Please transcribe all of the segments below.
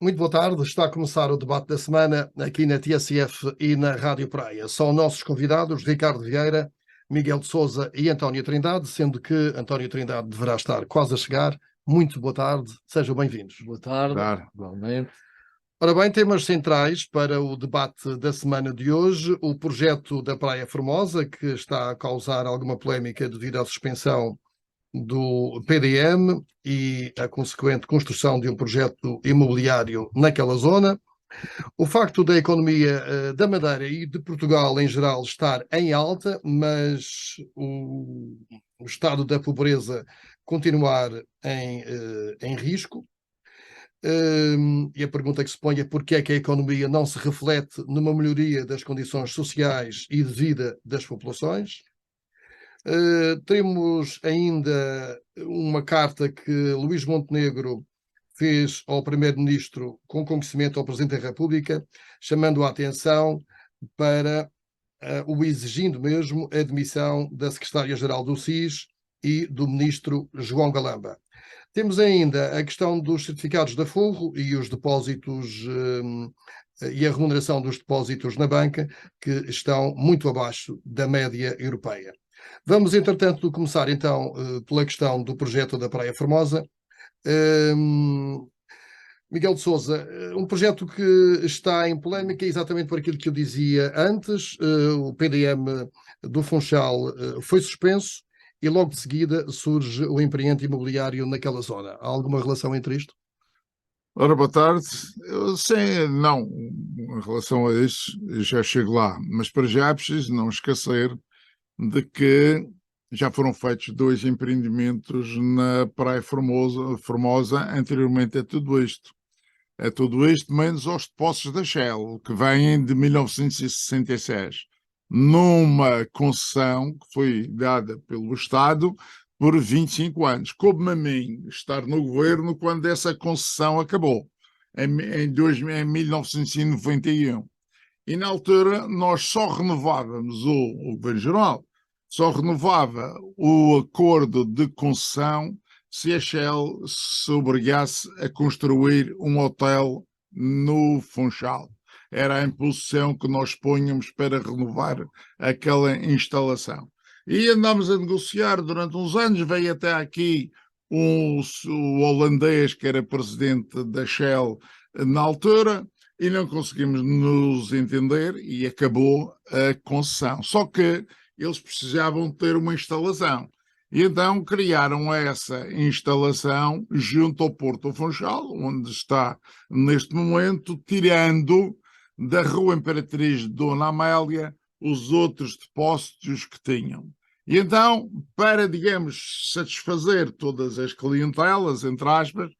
Muito boa tarde, está a começar o debate da semana aqui na TSF e na Rádio Praia. São nossos convidados Ricardo Vieira, Miguel de Sousa e António Trindade, sendo que António Trindade deverá estar quase a chegar. Muito boa tarde, sejam bem-vindos. Boa tarde, igualmente. Ora bem, temas centrais para o debate da semana de hoje: o projeto da Praia Formosa, que está a causar alguma polémica devido à suspensão do PDM e a consequente construção de um projeto imobiliário naquela zona. O facto da economia da Madeira e de Portugal em geral estar em alta, mas o estado da pobreza continuar em risco. E a pergunta que se põe é porque é que a economia não se reflete numa melhoria das condições sociais e de vida das populações. Temos ainda uma carta que Luís Montenegro fez ao Primeiro-Ministro com conhecimento ao Presidente da República, chamando a atenção para o exigindo mesmo a admissão da Secretária-Geral do SIS e do Ministro João Galamba. Temos ainda a questão dos certificados de aforro e os depósitos e a remuneração dos depósitos na banca, que estão muito abaixo da média europeia. Vamos, entretanto, começar então pela questão do projeto da Praia Formosa. Miguel de Sousa, um projeto que está em polémica exatamente por aquilo que eu dizia antes. O PDM do Funchal foi suspenso e logo de seguida surge o empreendimento imobiliário naquela zona. Há alguma relação entre isto? Ora, boa tarde. Sim, não, em relação a isso, eu já chego lá, mas para já é preciso não esquecer de que já foram feitos 2 empreendimentos na Praia Formosa anteriormente a tudo isto. É tudo isto menos aos depósitos da Shell, que vêm de 1966, numa concessão que foi dada pelo Estado por 25 anos. Coube-me a mim estar no governo quando essa concessão acabou, em 1991. E na altura nós só renovávamos o Governo Geral, só renovava o acordo de concessão se a Shell se obrigasse a construir um hotel no Funchal. Era a imposição que nós punhamos para renovar aquela instalação. E andámos a negociar durante uns anos, veio até aqui o holandês que era presidente da Shell na altura, e não conseguimos nos entender e acabou a concessão. Só que eles precisavam ter uma instalação. E então criaram essa instalação junto ao Porto do Funchal, onde está neste momento, tirando da Rua Imperatriz Dona Amélia os outros depósitos que tinham. E então, para, digamos, satisfazer todas as clientelas, entre aspas,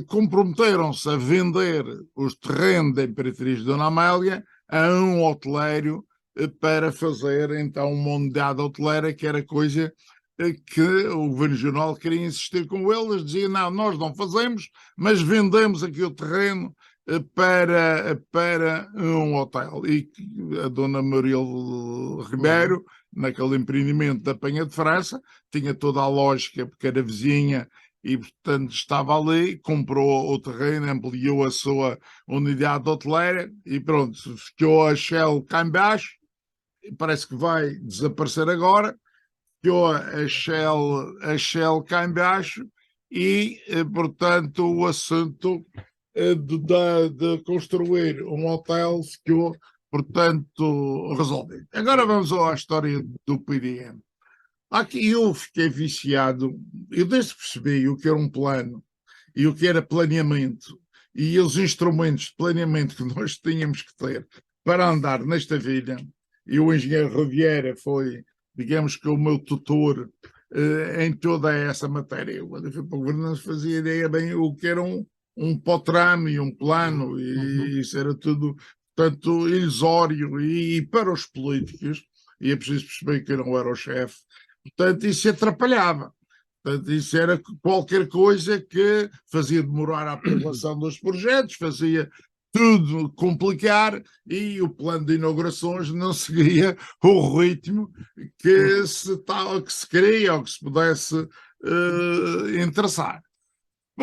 comprometeram-se a vender os terrenos da Imperatriz Dona Amélia a um hoteleiro para fazer então uma unidade hoteleira, que era coisa que o Governo Regional queria insistir com eles, dizia, não, nós não fazemos, mas vendemos aqui o terreno para um hotel. E a dona Muriel Ribeiro, naquele empreendimento da Penha de França, tinha toda a lógica, porque era vizinha e, portanto, estava ali, comprou o terreno, ampliou a sua unidade hoteleira e pronto, ficou a Shell cá em baixo, parece que vai desaparecer agora, ficou a Shell cá em baixo e, portanto, o assunto de construir um hotel ficou, portanto, resolvido. Agora vamos à história do PDM. Aqui eu fiquei viciado, eu desde que percebi o que era um plano e o que era planeamento e os instrumentos de planeamento que nós tínhamos que ter para andar nesta vida, e o engenheiro Riviera foi, digamos que, o meu tutor em toda essa matéria. Eu, quando eu fui para o governo, não fazia ideia bem o que era um POTRAM e um plano, e isso era tudo, portanto, ilusório, e para os políticos, e é preciso perceber que eu não era o chefe, portanto, isso atrapalhava. Portanto, isso era qualquer coisa que fazia demorar a aprovação dos projetos, fazia tudo complicar, e o plano de inaugurações não seguia o ritmo que se queria ou que se pudesse interessar.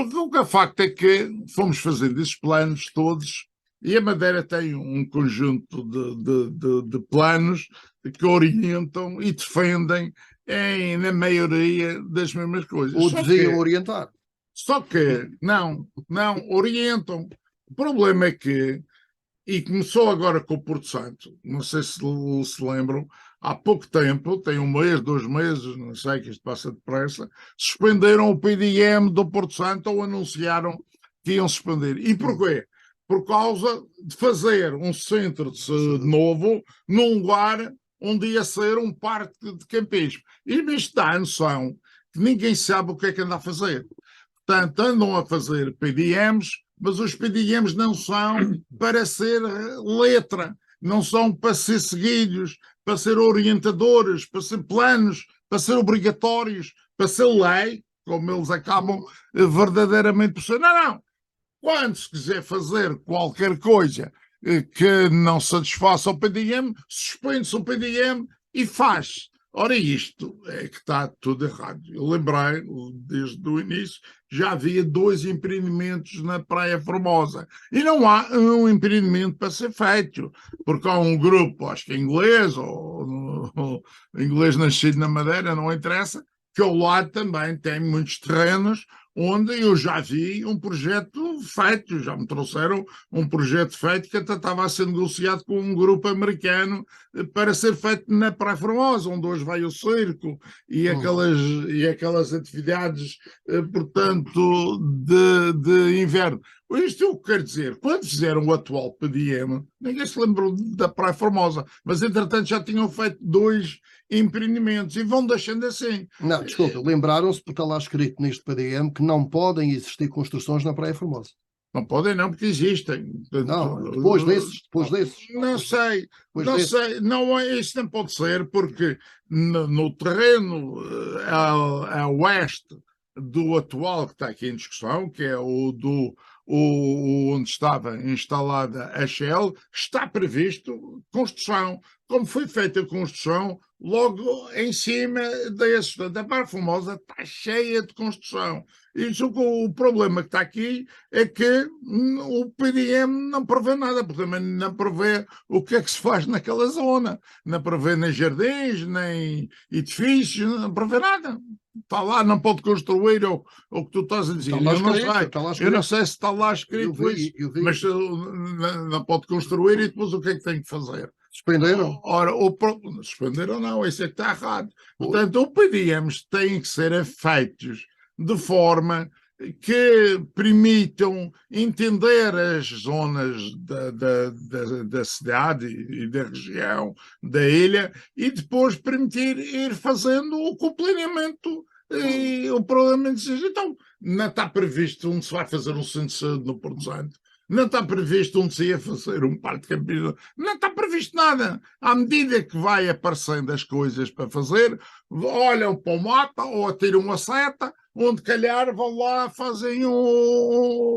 Porque o que é facto é que fomos fazendo esses planos todos e a Madeira tem um conjunto de planos que orientam e defendem na maioria das mesmas coisas. Ou deviam orientar. Só que não orientam. O problema é que, e começou agora com o Porto Santo, não sei se lembram, há pouco tempo, tem 1 mês, 2 meses, não sei, que isto passa depressa, suspenderam o PDM do Porto Santo ou anunciaram que iam suspender. E porquê? Por causa de fazer um centro de saúde novo num lugar onde ia ser um parque de campismo. E isto dá a noção que ninguém sabe o que é que anda a fazer. Portanto, andam a fazer PDMs, mas os PDMs não são para ser letra, não são para ser seguidos, para ser orientadores, para ser planos, para ser obrigatórios, para ser lei, como eles acabam verdadeiramente por ser. Não. Quando se quiser fazer qualquer coisa que não satisfaça o PDM, suspende-se o PDM e faz. Ora, isto é que está tudo errado. Eu lembrei, desde o início, já havia 2 empreendimentos na Praia Formosa. E não há um empreendimento para ser feito, porque há um grupo, acho que é inglês, ou inglês nascido na Madeira, não interessa, que ao lado também tem muitos terrenos onde eu já vi um projeto feito, já me trouxeram um projeto feito que até estava a ser negociado com um grupo americano para ser feito na Praia Formosa, onde hoje vai o circo e aquelas atividades, portanto, de inverno. Isto é o que quero dizer. Quando fizeram o atual PDM, ninguém se lembrou da Praia Formosa, mas entretanto já tinham feito 2 empreendimentos e vão deixando assim. Não, desculpa, lembraram-se, porque está lá escrito neste PDM que não podem existir construções na Praia Formosa. Não podem não, porque existem. Não, depois desses. Não sei, não, isso não pode ser, porque no terreno a oeste do atual que está aqui em discussão, que é onde estava instalada a Shell, está previsto construção. Como foi feita a construção, logo em cima da Praia Formosa está cheia de construção. Isso, o problema que está aqui é que o PDM não prevê nada, porque também não prevê o que é que se faz naquela zona, não prevê nem jardins, nem edifícios, não prevê nada. Está lá, não pode construir o que tu estás a dizer. Eu não sei se está lá escrito isso, mas não pode construir e depois o que é que tem que fazer? Suspenderam? Ora, suspenderam não, isso é que está errado. Portanto, o PDMs têm que ser feitos de forma que permitam entender as zonas da cidade e da região, da ilha, e depois permitir ir fazendo o planeamento e o problema de então, não está previsto onde se vai fazer um centro de saúde no Porto Santo. Não está previsto onde se ia fazer um parque de campismo. Não está previsto nada. À medida que vai aparecendo as coisas para fazer, olham para o mapa ou atiram uma seta, onde calhar vão lá, fazem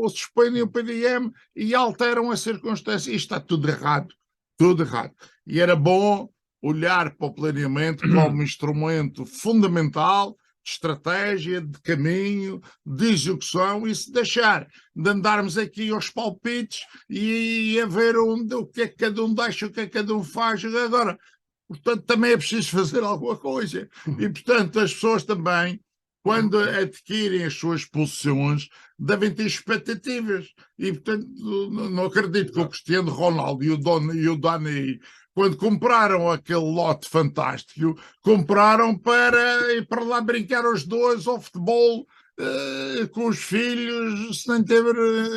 suspendem o PDM e alteram as circunstâncias. Isto está tudo errado. Tudo errado. E era bom olhar para o planeamento como instrumento fundamental de estratégia, de caminho, de execução, e se deixar de andarmos aqui aos palpites e a ver o que é que cada um deixa, o que é que cada um faz. Agora, portanto, também é preciso fazer alguma coisa. E, portanto, as pessoas também, quando adquirem as suas posições, devem ter expectativas. E, portanto, não acredito que o Cristiano Ronaldo e o Dani, quando compraram aquele lote fantástico, compraram para ir para lá brincar os dois ao futebol com os filhos, sem ter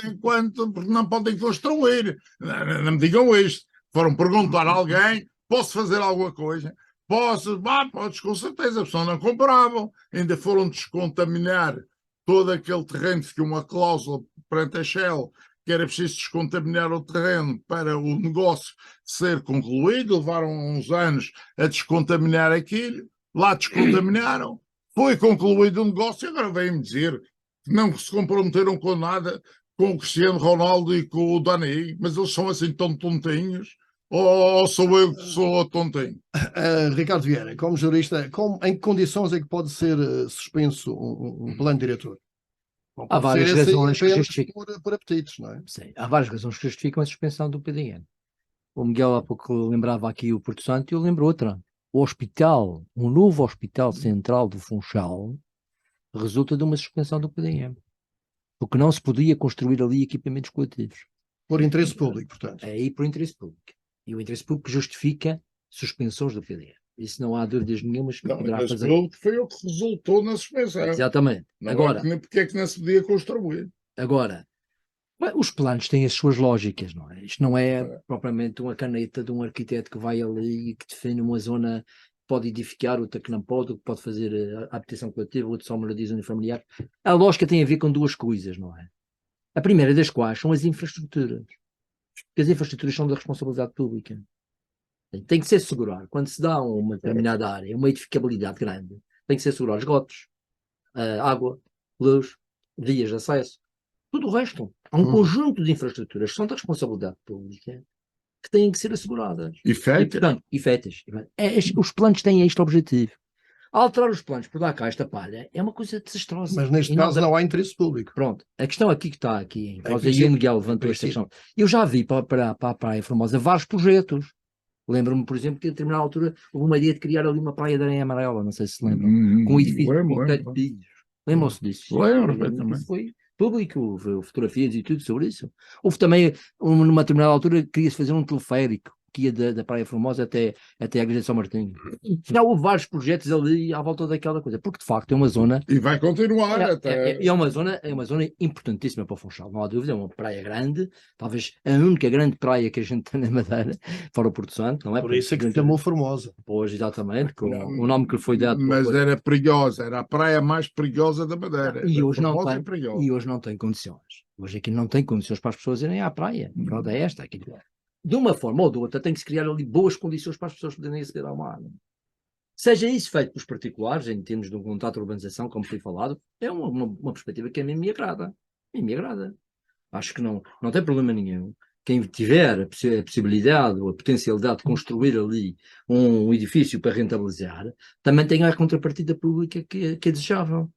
enquanto, porque não podem construir. Não me digam isto. Foram perguntar a alguém: posso fazer alguma coisa? Podes com certeza, a pessoa não compravam. Ainda foram descontaminar todo aquele terreno, ficou uma cláusula perante a Shell que era preciso descontaminar o terreno para o negócio ser concluído. Levaram uns anos a descontaminar aquilo, lá descontaminaram, foi concluído o negócio e agora vêm-me dizer que não se comprometeram com nada com o Cristiano Ronaldo e com o Dani, mas eles são assim tão tontinhos, ou sou eu que sou tontinho? Ricardo Vieira, como jurista, em que condições é que pode ser suspenso um plano diretor? Não Há pode várias ser assim razões que apenas justificam. por apetites, não é? Sim, há várias razões que justificam a suspensão do PDM. O Miguel há pouco lembrava aqui o Porto Santo e eu lembro outra. O hospital, um novo hospital central do Funchal, resulta de uma suspensão do PDM. Porque não se podia construir ali equipamentos coletivos. Por interesse público, portanto. É aí por interesse público. E o interesse público justifica suspensões do PDM. Isso não há dúvidas nenhumas que Não, poderá mas fazer. pelo que foi o que resultou na suspensão. Exatamente. Não Agora, porque é que não se podia construir. agora, os planos têm as suas lógicas, não é? Isto não é É. propriamente uma caneta de um arquiteto que vai ali e que define uma zona que pode edificar, outra que não pode, ou que pode fazer a habitação coletiva, outra só moradias unifamiliares. A lógica tem a ver com duas coisas, não é? A primeira das quais são as infraestruturas. Porque as infraestruturas são da responsabilidade pública. Tem que ser assegurado, quando se dá uma determinada área, uma edificabilidade grande, tem que ser assegurado esgotos, água, luz, vias de acesso, tudo o resto. Há um conjunto de infraestruturas que são da responsabilidade pública que têm que ser asseguradas. E E, feito. portanto, e feitas. Os planos têm este objetivo. Alterar os planos por dar cá esta palha é uma coisa desastrosa. Mas neste E caso dá- não há interesse público. Pronto, a questão aqui que está aqui em causa, e princípio- o Miguel levantou em esta princípio. questão. Eu já vi para a Praia Formosa vários projetos. Lembro-me, por exemplo, que a determinada altura houve uma ideia de criar ali uma praia de areia amarela, não sei se se lembram, com um edifício Lembro, com lembro. telhas. Lembram-se disso? Lembro Isso perfeitamente. foi público, houve fotografias e tudo sobre isso. Houve também, numa determinada altura, queria-se fazer um teleférico que ia da Praia Formosa até a Igreja de São Martinho. Já houve vários projetos ali à volta daquela coisa, porque de facto é uma zona E vai continuar até. é uma zona importantíssima para o Funchal, não há dúvida, é uma praia grande, talvez a única grande praia que a gente tem na Madeira, fora o Porto Santo, não é? Por isso é que se chamou Formosa. Pois, exatamente, com Não, o nome que lhe foi dado. Mas era perigosa, era a praia mais perigosa da Madeira. E Da hoje não Formosa é tem, perigosa. e hoje não tem condições. Hoje aqui não tem condições para as pessoas irem à praia. A verdade é esta. Aqui. De uma forma ou de outra, tem que se criar ali boas condições para as pessoas poderem aceder ao mar. Seja isso feito pelos particulares, em termos de um contrato de urbanização, como foi falado, é uma perspectiva que a mim me agrada. A mim me agrada. Acho que não tem problema nenhum. Quem tiver a possibilidade ou a potencialidade de construir ali um edifício para rentabilizar, também tem a contrapartida pública que é desejável,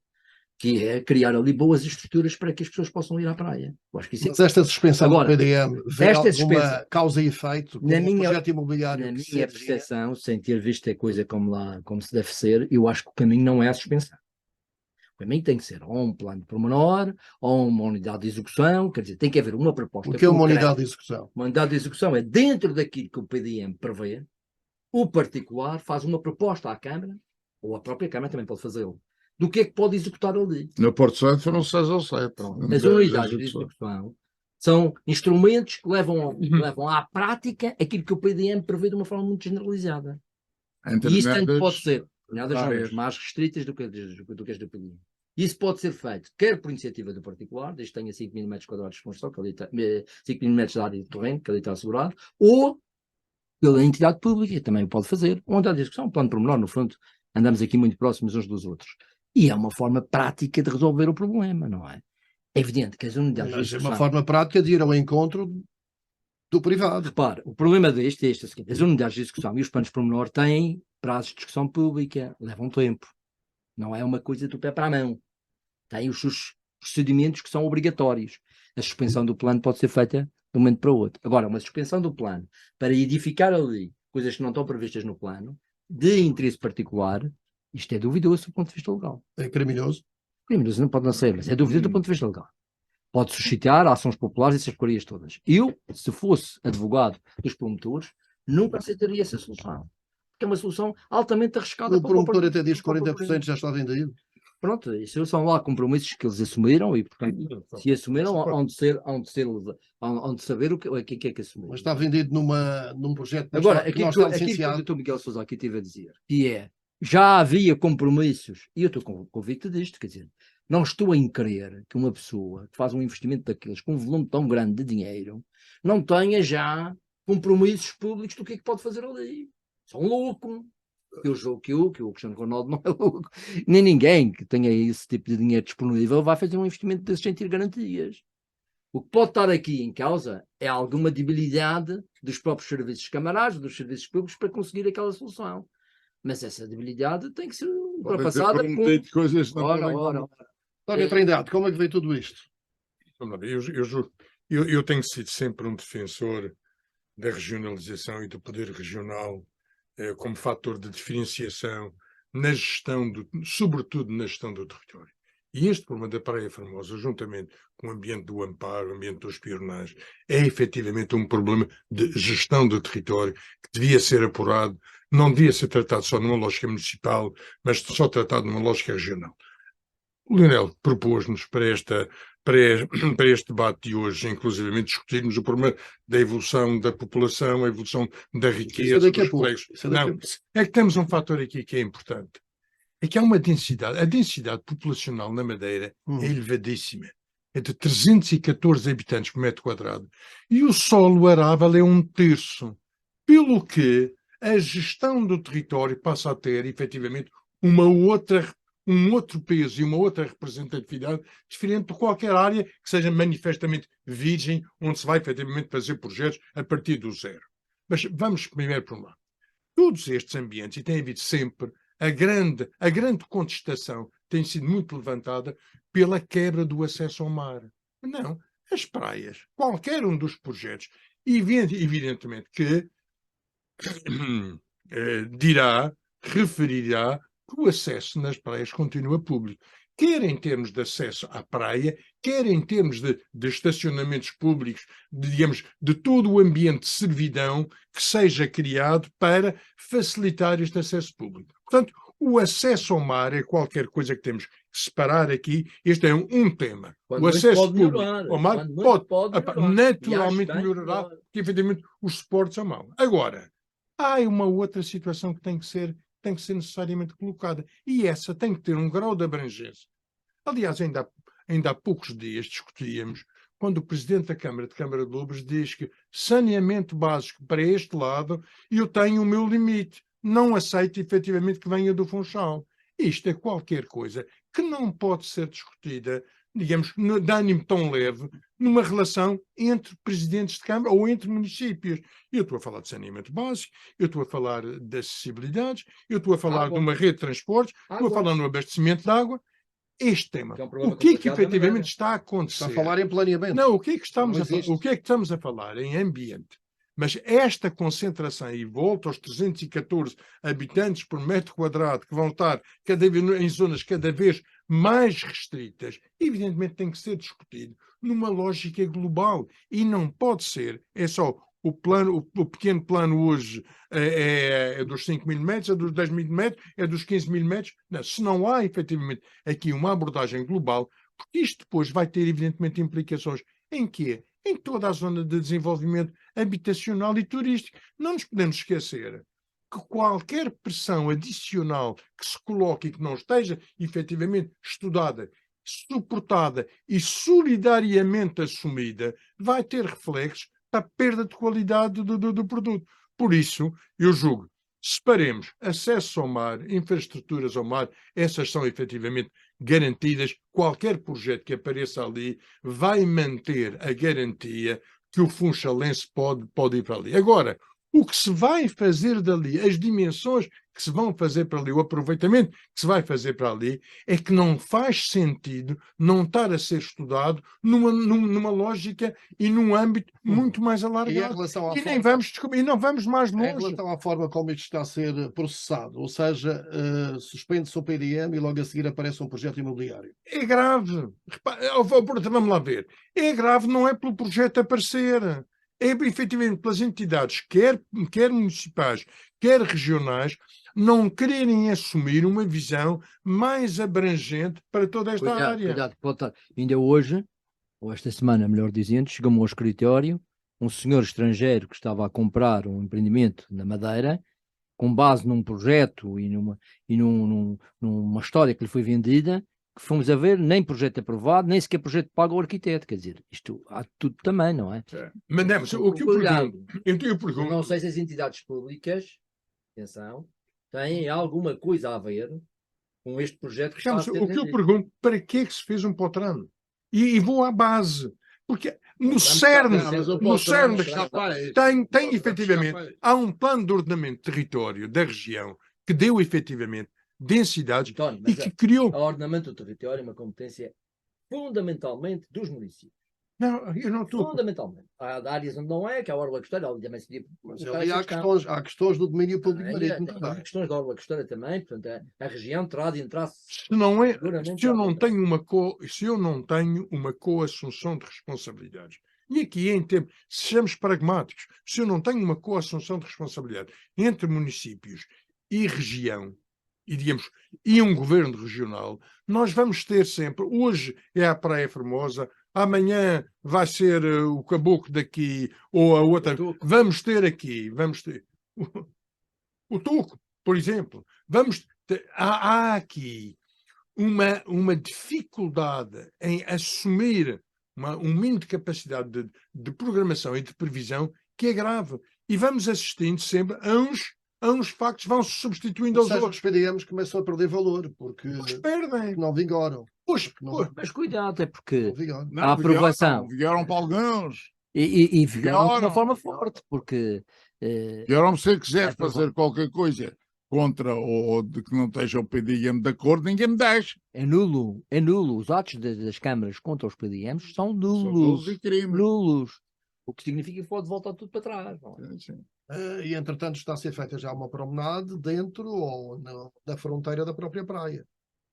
que é criar ali boas estruturas para que as pessoas possam ir à praia. Eu acho que isso Mas esta suspensão Agora, do PDM vê esta alguma suspensão- causa e efeito como Na um minha- projeto imobiliário na que se minha avia? percepção, sem ter visto a coisa como se deve ser, eu acho que o caminho não é a suspensão. O caminho tem que ser ou um plano de pormenor, ou uma unidade de execução, quer dizer, tem que haver uma proposta O que é uma concreta. unidade de execução? Uma unidade de execução é dentro daquilo que o PDM prevê, o particular faz uma proposta à Câmara, ou a própria Câmara também pode fazê-lo, do que é que pode executar ali. No Porto Santo foram 6 ou 7. As unidades de execução são instrumentos que levam à prática aquilo que o PDM prevê de uma forma muito generalizada. E isso tanto pode ser, determinadas zonas mais restritas do que as do PDM. Isso pode ser feito quer por iniciativa do particular, desde que tenha 5 mil metros quadrados de construção, 5 mil metros de área de terreno, que ali está assegurado, ou pela entidade pública, também o pode fazer, uma unidade de execução, um plano pormenor, no fundo, andamos aqui muito próximos uns dos outros. E é uma forma prática de resolver o problema, não é? É evidente que as unidades de Mas é execução... uma forma prática de ir ao encontro do privado. Repare, o problema deste é este: é o seguinte, as unidades de execução e os planos pormenor têm prazos de discussão pública, levam tempo. Não é uma coisa do pé para a mão. Tem os seus procedimentos que são obrigatórios. A suspensão do plano pode ser feita de um momento para o outro. Agora, uma suspensão do plano para edificar ali coisas que não estão previstas no plano, de interesse particular, isto é duvidoso do ponto de vista legal. É criminoso. Criminoso não pode não ser, mas é duvidoso do ponto de vista legal. Pode suscitar ações populares e essas porcarias todas. Eu, se fosse advogado dos promotores, nunca aceitaria essa solução. Porque é uma solução altamente arriscada. O promotor até diz que 40% já está vendido. Pronto, isso são lá compromissos que eles assumiram e, portanto, se assumiram, onde saber o que é que assumiram. Mas está vendido num projeto Agora, que aquilo não que está o licenciado. Dr. Miguel Sousa aqui teve a dizer, que é, já havia compromissos, e eu estou convicto disto, quer dizer, não estou em crer que uma pessoa que faz um investimento daqueles com um volume tão grande de dinheiro não tenha já compromissos públicos do que é que pode fazer ali. São louco. Eu julgo que o Cristiano Ronaldo não é louco. Nem ninguém que tenha esse tipo de dinheiro disponível vai fazer um investimento desses sem ter garantias. O que pode estar aqui em causa é alguma debilidade dos próprios serviços camaradas, dos serviços públicos, para conseguir aquela solução. Mas essa debilidade tem que ser ultrapassada com coisas que não podem ora. António Trindade, como é que vê tudo isto? Vamos lá ver, eu juro, eu tenho sido sempre um defensor da regionalização e do poder regional como fator de diferenciação na gestão, sobretudo na gestão do território. E este problema da Praia Formosa, juntamente com o ambiente do amparo, o ambiente da espionagem, é efetivamente um problema de gestão do território que devia ser apurado, não devia ser tratado só numa lógica municipal, mas só tratado numa lógica regional. O Leonel propôs-nos para este debate de hoje, inclusivamente, discutirmos o problema da evolução da população, a evolução da riqueza, dos colégios. Não, é que temos um fator aqui que é importante. É que há uma densidade. A densidade populacional na Madeira é elevadíssima. É de 314 habitantes por metro quadrado. E o solo arável é 1/3. Pelo que a gestão do território passa a ter, efetivamente, um outro peso e uma outra representatividade diferente de qualquer área que seja manifestamente virgem, onde se vai efetivamente fazer projetos a partir do zero. Mas vamos primeiro por um lado. Todos estes ambientes, e tem havido sempre, a grande contestação tem sido muito levantada pela quebra do acesso ao mar. Não, as praias, qualquer um dos projetos, evidentemente que referirá que o acesso nas praias continua público, quer em termos de acesso à praia, quer em termos de estacionamentos públicos, digamos, de todo o ambiente de servidão que seja criado para facilitar este acesso público. Portanto, o acesso ao mar é qualquer coisa que temos que separar aqui. Este é um tema. Quando o acesso pode público melhorar, ao mar pode melhorar. naturalmente melhorará, porque efetivamente os suportes à mão. Agora, há uma outra situação que tem que ser necessariamente colocada. E essa tem que ter um grau de abrangência. Aliás, ainda há poucos dias discutíamos, quando o Presidente da Câmara de Lobos diz que saneamento básico para este lado, eu tenho o meu limite. Não aceito efetivamente que venha do Funchal. Isto é qualquer coisa que não pode ser discutida, digamos, de ânimo tão leve, numa relação entre presidentes de Câmara ou entre municípios. Eu estou a falar de saneamento básico, eu estou a falar de acessibilidades, eu estou a falar de uma rede de transportes, estou a falar no abastecimento de água. Este tema, o que é que efetivamente está a acontecer? Está a falar em planeamento. Não, o que é que estamos a falar? Em ambiente. Mas esta concentração, e volta aos 314 habitantes por metro quadrado, que vão estar em zonas cada vez mais restritas, evidentemente tem que ser discutido numa lógica global. E não pode ser, é só o pequeno plano hoje é dos 5.000 metros, é dos 10.000 metros, é dos 15.000 metros. Não, se não há efetivamente aqui uma abordagem global, porque isto depois vai ter evidentemente implicações em quê? Em toda a zona de desenvolvimento habitacional e turístico. Não nos podemos esquecer que qualquer pressão adicional que se coloque e que não esteja efetivamente estudada, suportada e solidariamente assumida, vai ter reflexos para a perda de qualidade do produto. Por isso, eu julgo, separemos acesso ao mar, infraestruturas ao mar, essas são efetivamente garantidas. Qualquer projeto que apareça ali vai manter a garantia que o funchalense pode ir para ali. Agora, o que se vai fazer dali, as dimensões que se vão fazer para ali, o aproveitamento que se vai fazer para ali, é que não faz sentido não estar a ser estudado numa lógica e num âmbito muito mais alargado. E não vamos mais longe. Em relação à forma como isto está a ser processado, ou seja, suspende-se o PDM e logo a seguir aparece um projeto imobiliário. É grave. Vamos lá ver. É grave não é pelo projeto aparecer. É efetivamente pelas entidades, quer municipais, quer regionais, não quererem assumir uma visão mais abrangente para toda esta área. Cuidado, ainda hoje, ou esta semana, melhor dizendo, chegou-me ao escritório um senhor estrangeiro que estava a comprar um empreendimento na Madeira, com base num projeto e numa história que lhe foi vendida, que fomos a ver, nem projeto aprovado, nem sequer projeto pago ao arquiteto. Quer dizer, isto há tudo também, não é? Mas o que eu pergunto... Não sei se as entidades públicas, atenção, têm alguma coisa a ver com este projeto que está a ser vendido. O que eu pergunto, para que é que se fez um POTRAN? E vou à base. Porque no cerne tem efetivamente, há um plano de ordenamento de território da região que deu efetivamente densidades, António, e que criou... O ordenamento do território é uma competência fundamentalmente dos municípios. Não, eu não estou. Fundamentalmente. Há áreas onde não é, que é a orla costeira, ali também se podia Mas colocar ali essa questão. há questões do domínio público marítimo Há também. questões da orla costeira também, portanto, a região terá de entrar Se não é, seguramente se eu já não dentro. tenho se eu não tenho uma coassunção de responsabilidades, e aqui em termos, sejamos pragmáticos, se eu não tenho uma coassunção de responsabilidade entre municípios e região, e digamos, e um governo regional, nós vamos ter sempre, hoje é a Praia Formosa, amanhã vai ser o Caboclo daqui, ou a outra, vamos ter aqui, vamos ter o Tuco, por exemplo, há aqui uma dificuldade em assumir um mínimo de capacidade de programação e de previsão que é grave. E vamos assistindo sempre a uns factos vão se substituindo Ou aos seja, outros. os PDMs começam a perder valor, porque Pois perdem. não vigoram. Pois, Mas cuidado, é porque Não vigoram. Não, a aprovação vieram para alguns. e vieram de uma Vieram. forma forte, porque Vieram, se quiser É provável. fazer qualquer coisa contra ou de que não esteja o PDM de acordo, ninguém me deixa. é nulo. Os atos das câmaras contra os PDMs são São nulos. todos crimes. Nulos. O que significa que pode voltar tudo para trás. Não é? Sim. E, entretanto, está a ser feita já uma promenade dentro ou da fronteira da própria praia.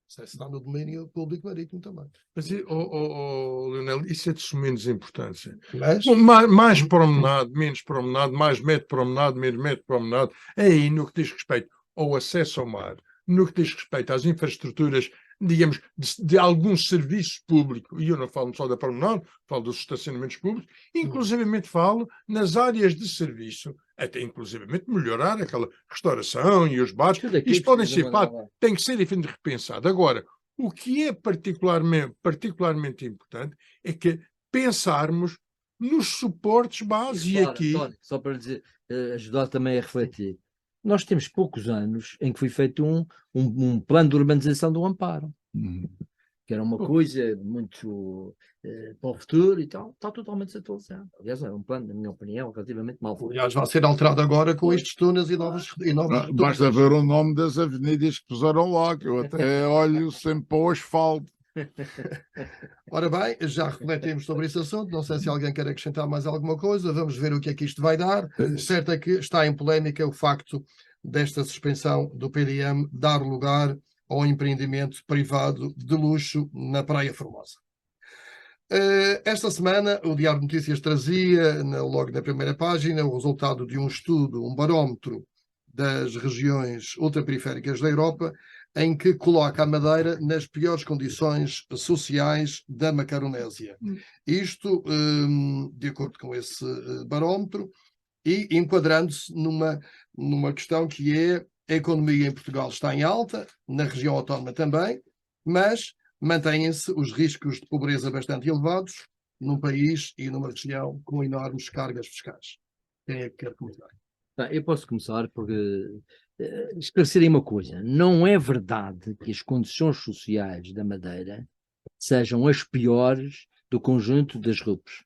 Isso está no domínio público marítimo também. Mas, Leonel, isso é de menos importância. Mas, Mais promenade, menos promenade, mais metro promenade, menos metro promenade. É aí no que diz respeito ao acesso ao mar, no que diz respeito às infraestruturas, digamos, de algum serviço público, e eu não falo só da promenade, falo dos estacionamentos públicos, inclusivamente falo nas áreas de serviço, até inclusivamente melhorar aquela restauração e os bares. Tudo aquilo Isto que podem se ser chama fatos, nova- tem que ser definido repensado. Agora, o que é particularmente importante é que pensarmos nos suportes básicos. E Repara, aqui, António, só para dizer, ajudar também a refletir. Nós temos poucos anos em que foi feito um plano de urbanização do Amparo, que era uma coisa muito para o futuro e tal, está totalmente desatualizado. Aliás, é um plano, na minha opinião, relativamente mal feito. aliás, vai ser alterado agora com estes túneis e novos Basta ver o nome das avenidas que puseram lá, que eu até olho sempre para o asfalto. Ora bem, já refletimos sobre esse assunto. Não sei se alguém quer acrescentar mais alguma coisa. Vamos ver o que é que isto vai dar. O certo é que está em polémica o facto desta suspensão do PDM dar lugar ao empreendimento privado de luxo na Praia Formosa. Esta semana, o Diário de Notícias trazia, logo na primeira página, o resultado de um estudo, um barómetro das regiões ultraperiféricas da Europa, em que coloca a Madeira nas piores condições sociais da Macaronésia. Isto, de acordo com esse barómetro, e enquadrando-se numa questão que é a economia em Portugal está em alta, na região autónoma também, mas mantêm-se os riscos de pobreza bastante elevados num país e numa região com enormes cargas fiscais. Quem é que quer começar? Eu posso começar por esclarecer uma coisa. Não é verdade que as condições sociais da Madeira sejam as piores do conjunto das RUPs.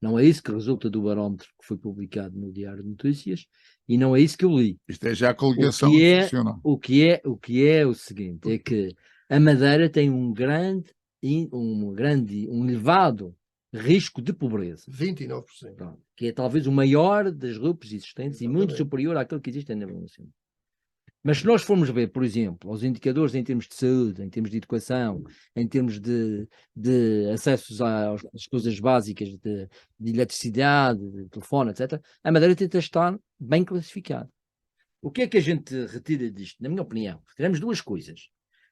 Não é isso que resulta do barómetro que foi publicado no Diário de Notícias e não é isso que eu li. Isto é já a coligação nacional. O que é o seguinte, é que a Madeira tem um elevado risco de pobreza. 29%. Pronto, que é talvez o maior das RUPs existentes. Exatamente. E muito superior àquele que existe a nível nacional. Mas se nós formos ver, por exemplo, os indicadores em termos de saúde, em termos de educação, em termos de acessos às coisas básicas de eletricidade, de telefone, etc., a Madeira tenta estar bem classificada. O que é que a gente retira disto? Na minha opinião, retiramos duas coisas.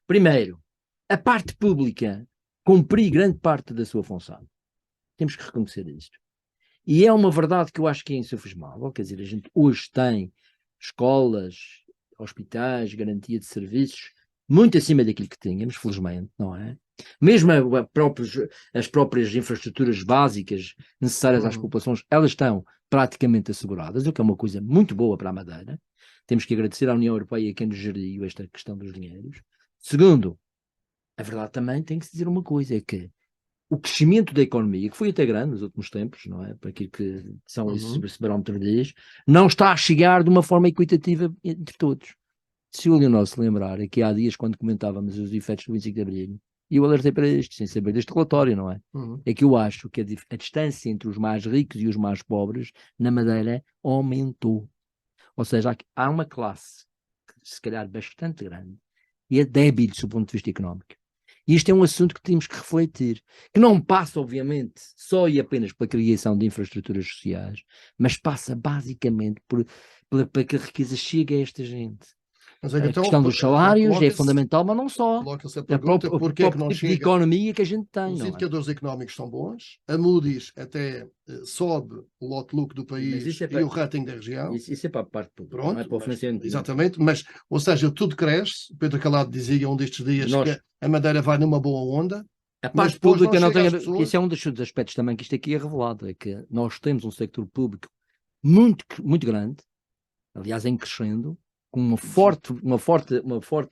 Primeiro, a parte pública cumprir grande parte da sua função. Temos que reconhecer isto. E é uma verdade que eu acho que é insufismável. Quer dizer, a gente hoje tem escolas, hospitais, garantia de serviços muito acima daquilo que tínhamos, felizmente, não é? Mesmo as próprias infraestruturas básicas necessárias às populações, elas estão praticamente asseguradas, o que é uma coisa muito boa para a Madeira. Temos que agradecer à União Europeia quem nos geriu esta questão dos dinheiros. Segundo, a verdade também tem que se dizer uma coisa, é que o crescimento da economia, que foi até grande nos últimos tempos, não é? Para aquilo que são esse barómetro diz, não está a chegar de uma forma equitativa entre todos. Se o Leonel se lembrar, aqui há dias, quando comentávamos os efeitos do 25 de Abril, E eu alertei para isto, sem saber deste relatório, não é? Uhum. É que eu acho que a distância entre os mais ricos e os mais pobres na Madeira aumentou. Ou seja, há uma classe, se calhar bastante grande, e é débil do ponto de vista económico. E isto é um assunto que temos que refletir, que não passa, obviamente, só e apenas pela criação de infraestruturas sociais, mas passa basicamente para que a riqueza chegue a esta gente. Mas A questão dos salários é coloca-se- fundamental, mas não só. coloca-se a É o pergunta próprio, porque é que não tipo de chega. economia que a gente tem, Os não é? indicadores económicos são bons, a Moody's até sobe o outlook do Mas país isso é e o rating da região. Isso é para a parte pública, Pronto, não é para o mas- financiamento. exatamente, mas, ou seja, tudo cresce. Pedro Calado dizia um destes dias Nós- que a Madeira vai numa boa onda. A Mas parte depois pública não não chega tem às a ver, pessoas. isso é um dos aspectos também que isto aqui é revelado, é que nós temos um sector público muito, muito grande, aliás em crescendo, com uma forte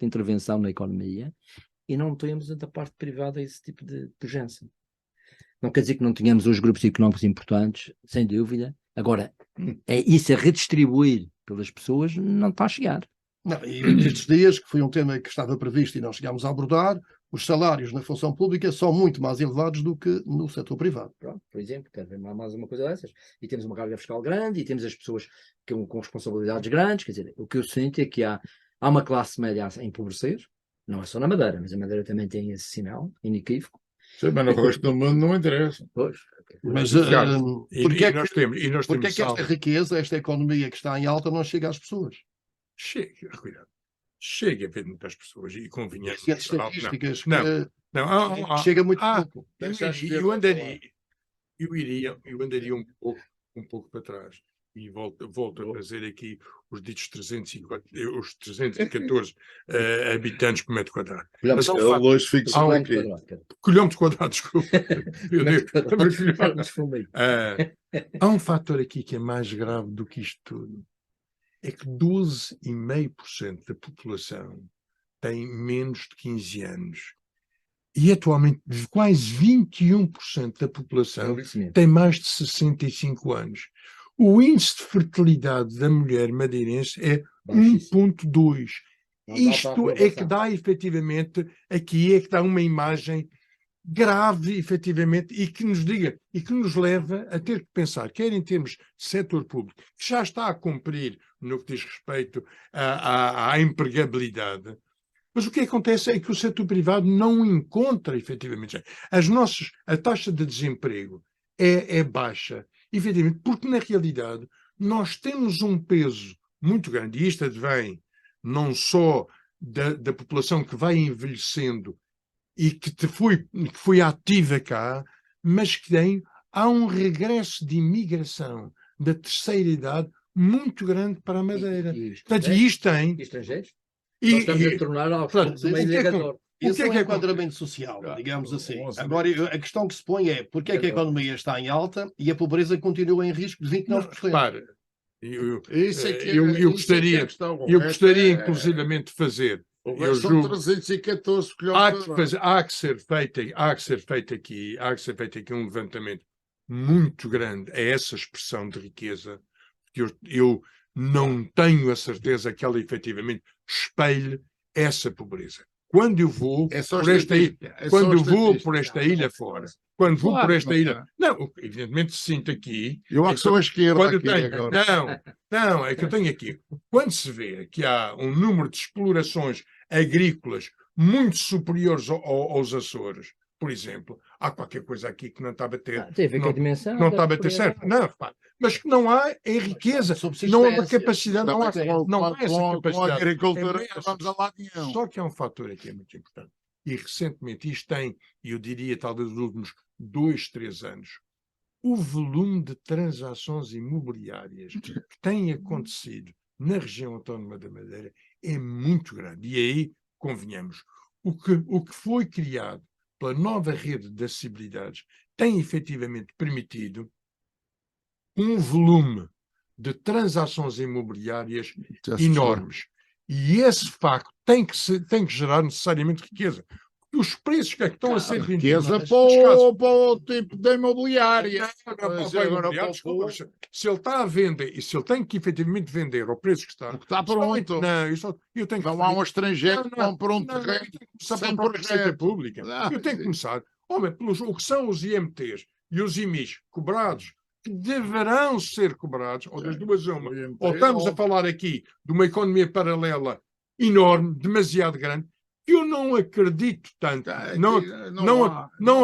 intervenção na economia, e não temos da parte privada esse tipo de pujança. Não quer dizer que não tenhamos os grupos económicos importantes, sem dúvida. Agora, isso a redistribuir pelas pessoas não está a chegar. Não, e estes dias, que foi um tema que estava previsto e não chegámos a abordar, os salários na função pública são muito mais elevados do que no setor privado. Pronto, por exemplo, quer ver mais uma coisa dessas. E temos uma carga fiscal grande, e temos as pessoas com responsabilidades grandes. Quer dizer, o que eu sinto é que há uma classe média a empobrecer, não é só na Madeira, mas a Madeira também tem esse sinal inequívoco. Sim, mas no resto do mundo não interessa. Pois, Mas Ricardo, porquê é nós que, temos, e nós porquê é temos que esta saldo. riqueza, esta economia que está em alta não chega às pessoas? Chega, cuidado. Chega a ver muitas pessoas e convenhamos. Ciências estatísticas que, Não, que chega muito ah, pouco. eu andaria um pouco para trás e volto a trazer aqui os ditos 314 habitantes por metro quadrado. Mas há um Ele fato, hoje fixou aqui. quilómetros quadrados, desculpa. Meu Deus, também quilómetros. quadrados. Há um fator aqui que é mais grave do que isto tudo. É que 12,5% da população tem menos de 15 anos. E atualmente quase 21% da população tem mais de 65 anos. O índice de fertilidade da mulher madeirense é 1,2. Isto é que dá efetivamente, aqui é que dá uma imagem grave, efetivamente, e que nos diga, e que nos leva a ter que pensar, quer em termos de setor público, que já está a cumprir no que diz respeito à empregabilidade, mas o que acontece é que o setor privado não encontra, efetivamente, a taxa de desemprego é baixa, efetivamente, porque na realidade nós temos um peso muito grande, e isto advém não só da população que vai envelhecendo e que foi ativa cá, mas que há um regresso de imigração da terceira idade muito grande para a Madeira. Portanto, isto tem... Estrangeiros? E, Nós estamos a tornar aos poucos um indicador. Esse é um que enquadramento social, digamos assim. Agora, a questão que se põe é porque é que a economia está em alta e a pobreza continua em risco de 29%? Repara, eu é gostaria inclusivamente de fazer. Eu são 314 quilómetros. Há que ser feito aqui um levantamento muito grande a essa expressão de riqueza, que eu não tenho a certeza que ela efetivamente espelhe essa pobreza. Quando eu vou por esta ilha fora, quando vou por esta ilha, não, evidentemente sinto aqui. Eu acho que sou a esquerda aqui agora. Não, é que eu tenho aqui. Quando se vê que há um número de explorações agrícolas muito superiores aos Açores, por exemplo, há qualquer coisa aqui que não está a bater. Tem a ver com a dimensão. Não está a bater certo. Não, repare. Mas que não há em riqueza, não há uma capacidade, não há essa capacidade. Com a agricultura, vamos a lado nenhum. Só que há um fator aqui muito importante. E recentemente isto tem, eu diria talvez nos últimos 2, 3 anos, o volume de transações imobiliárias que tem acontecido na região autónoma da Madeira é muito grande. E aí, convenhamos, o que foi criado pela nova rede de acessibilidades tem efetivamente permitido um volume de transações imobiliárias enormes. E esse facto tem que gerar necessariamente riqueza. os preços que estão a ser riqueza vendidos. para o tipo de imobiliária. Se ele está à venda e se ele tem que efetivamente vender ao preço que está, Está pronto. eu tenho que Não há um estrangeiro que compra um terreno eu tenho que começar sem pela Receita projeto. Pública. Eu tenho que começar, pelos o que são os IMTs e os IMIs cobrados, que deverão ser cobrados, ou das duas uma. Ou estamos a falar aqui de uma economia paralela enorme, demasiado grande, que eu não acredito tanto. Não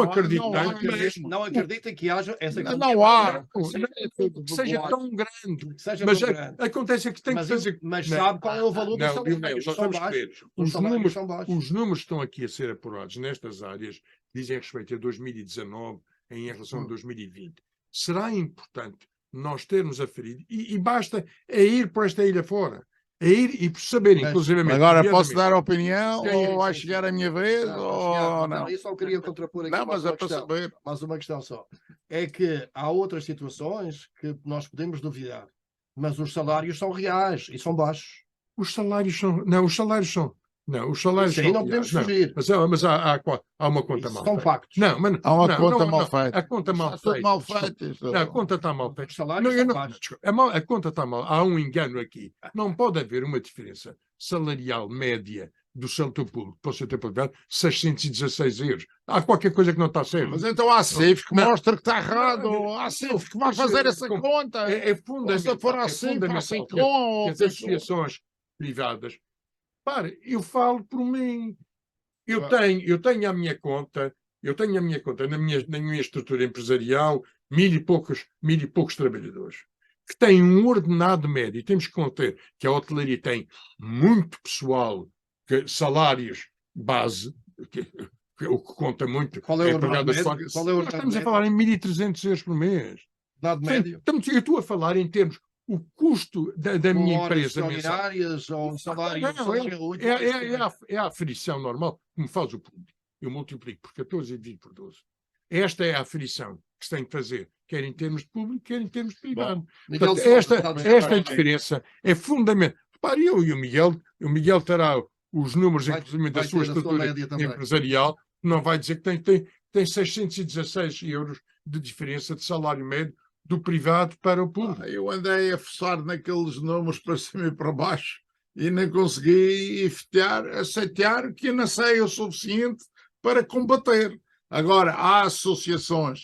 acredito tanto. Mas Não acredita que haja essa Não há. que seja tão grande. seja Mas tão grande. acontece que tem que fazer. Mas sabe qual é o valor dos Não, Lionel, salários? nós São vamos ver. baixos. Os salários são baixos. Os números que estão aqui a ser apurados nestas áreas dizem respeito a 2019 em relação a 2020. Será importante nós termos aferido, e basta ir por esta ilha fora, ir e saber, inclusivamente. Agora posso dar a opinião Sim, ou vai sim, chegar sim. a minha vez ou não? Eu só queria contrapor aqui Não, mas é para saber. mais uma questão só. É que há outras situações que nós podemos duvidar, mas os salários são reais e são baixos. Os salários são. Não, os salários são. Não, os salários Isso aí são. não podemos Não, fugir. mas há uma conta Isso mal são feita. factos. Não, mas Há uma não, conta não, mal não. feita. A conta mal Está tudo feita. mal Desculpa. feita. isto. Não, a conta está mal feita. Os salários são baixos. A conta está mal. Há um engano aqui. Não pode haver uma diferença salarial média do setor público para o setor privado 616 euros. Há qualquer coisa que não está certo. Mas então há CIF que Não. mostra que está errado. Há CIF que vai fazer essa conta. É fundamental. Se for assim, fundamental assim que com as associações privadas. Eu falo por mim. Eu tenho a minha conta na minha estrutura empresarial, mil e poucos trabalhadores, que têm um ordenado médio. Temos que conter que a hotelaria tem muito pessoal, salários base, o que conta muito. Qual é o ordenado médio? Nós estamos a falar em 1.300 euros por mês. Ordenado médio? Eu estou a falar em termos o custo da minha empresa mensal. Ou salário, É a aferição normal, como faz o público. Eu multiplico por 14 e divido por 12. Esta é a aferição que se tem que fazer, quer em termos de público, quer em termos de privado. Portanto, esta diferença é fundamental. Repare, eu e o Miguel terá os números, inclusive, da sua estrutura empresarial, não vai dizer que tem 616 euros de diferença de salário médio do privado para o público. Eu andei a forçar naqueles números para cima e para baixo e nem consegui aceitar que eu não sei o suficiente para combater. Agora, há associações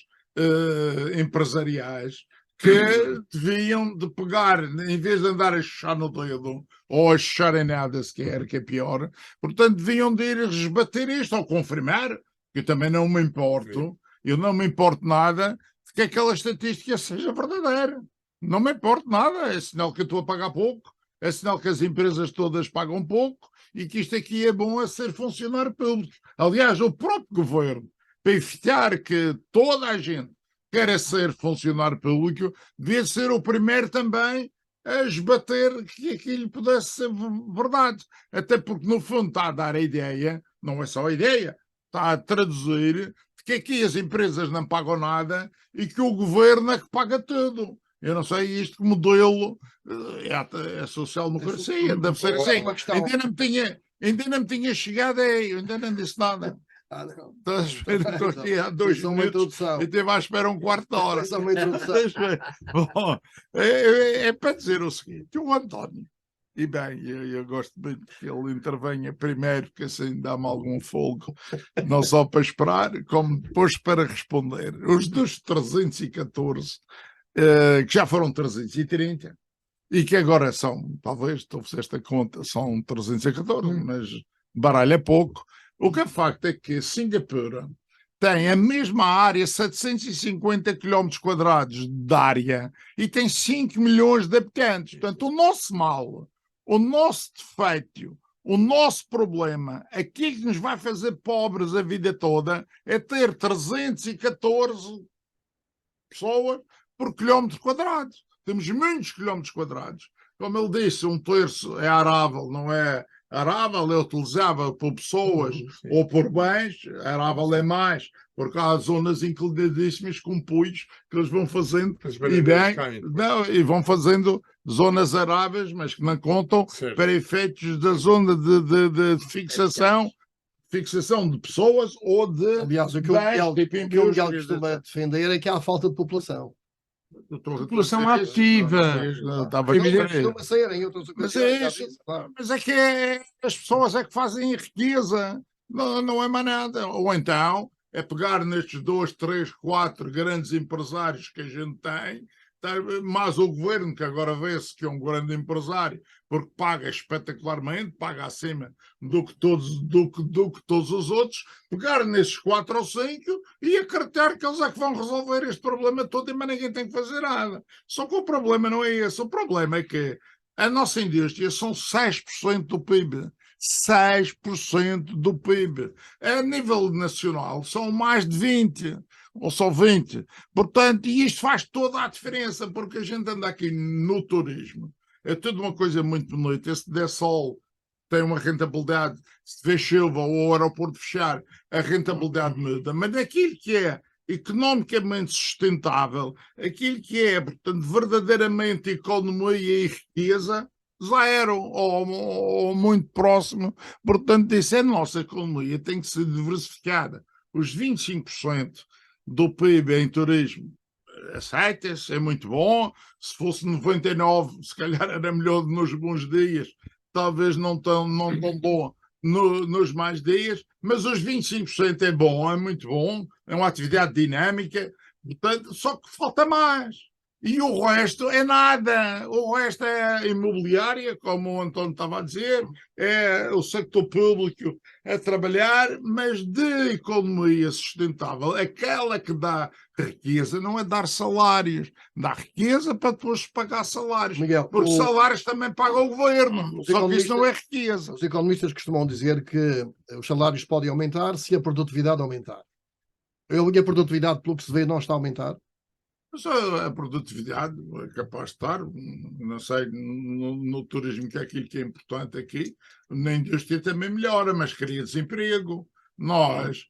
empresariais que deviam de pegar, em vez de andar a chuchar no dedo ou a chuchar em nada sequer, que é pior, portanto, deviam de ir resbater isto ou confirmar, que eu também não me importo, eu não me importo nada que aquela estatística seja verdadeira. Não me importa nada, é sinal que eu estou a pagar pouco, é sinal que as empresas todas pagam pouco e que isto aqui é bom a ser funcionário público. Aliás, o próprio governo, para evitar que toda a gente queira ser funcionário público, devia ser o primeiro também a esbater que aquilo pudesse ser verdade. Até porque, no fundo, está a dar a ideia, não é só a ideia, está a traduzir que aqui as empresas não pagam nada e que o governo é que paga tudo. Eu não sei, isto que modelo é social-democracia, deve ser assim. Ainda não me tinha chegado aí, ainda não disse nada. Estou à espera que aqui há 2 minutos e esteve à espera um quarto de hora. Bom, é para dizer o seguinte, o António, e bem, eu gosto muito que ele intervenha primeiro, porque assim dá-me algum folgo, não só para esperar, como depois para responder. Os dos 314, que já foram 330, e que agora são, talvez, estou-vos esta conta, são 314, mas baralha pouco. O que é facto é que Singapura tem a mesma área, 750 km quadrados de área, e tem 5 milhões de habitantes. Portanto, o nosso mal, o nosso defeito, o nosso problema, aquilo que nos vai fazer pobres a vida toda, é ter 314 pessoas por quilómetro quadrado. Temos muitos quilómetros quadrados. Como ele disse, 1/3 é arável, não é arável, é utilizável por pessoas ou por bens. Arável é mais, porque há zonas inclinadíssimas com puios que eles vão fazendo e vão fazendo zonas aráveis, mas que não contam para efeitos da zona de fixação fixação de pessoas ou de Aliás, o que o bens, Miguel, tipo o que o Miguel indústrias, costuma etc. defender é que há falta de população. População ativa. Estava a Como dizer. costuma ser em outras Mas ocasiões, é já isso. disse, claro. Mas é que as pessoas é que fazem riqueza, não é mais nada. Ou então é pegar nestes 2, 3, 4 grandes empresários que a gente tem, mais o governo, que agora vê-se que é um grande empresário, porque paga espetacularmente, paga acima do que todos os outros, pegar nesses 4 ou 5 e acreditar que eles é que vão resolver este problema todo e mais ninguém tem que fazer nada. Só que o problema não é esse. O problema é que a nossa indústria são 6% do PIB. 6% do PIB. A nível nacional são mais de 20, ou só 20. Portanto, e isto faz toda a diferença, porque a gente anda aqui no turismo. É tudo uma coisa muito bonita. Se der sol, tem uma rentabilidade. Se tiver chuva ou o aeroporto fechar, a rentabilidade muda. Mas naquilo que é economicamente sustentável, aquilo que é, portanto, verdadeiramente economia e riqueza, zero ou muito próximo. Portanto, isso é a nossa economia, tem que ser diversificada. Os 25% do PIB em turismo aceita-se, é muito bom. Se fosse 99%, se calhar era melhor nos bons dias, talvez não tão bom nos mais dias, mas os 25% é bom, é muito bom, é uma atividade dinâmica, portanto, só que falta mais. E o resto é nada. O resto é imobiliária, como o António estava a dizer, é o sector público a trabalhar, mas de economia sustentável, aquela que dá riqueza não é dar salários, dá riqueza para depois pagar salários. Miguel, Porque salários também paga o governo, só que isso não é riqueza. Os economistas costumam dizer que os salários podem aumentar se a produtividade aumentar. A produtividade, pelo que se vê, não está a aumentar. Mas a produtividade é capaz de estar, não sei, no turismo, que é aquilo que é importante aqui, na indústria também melhora, mas cria desemprego. Nós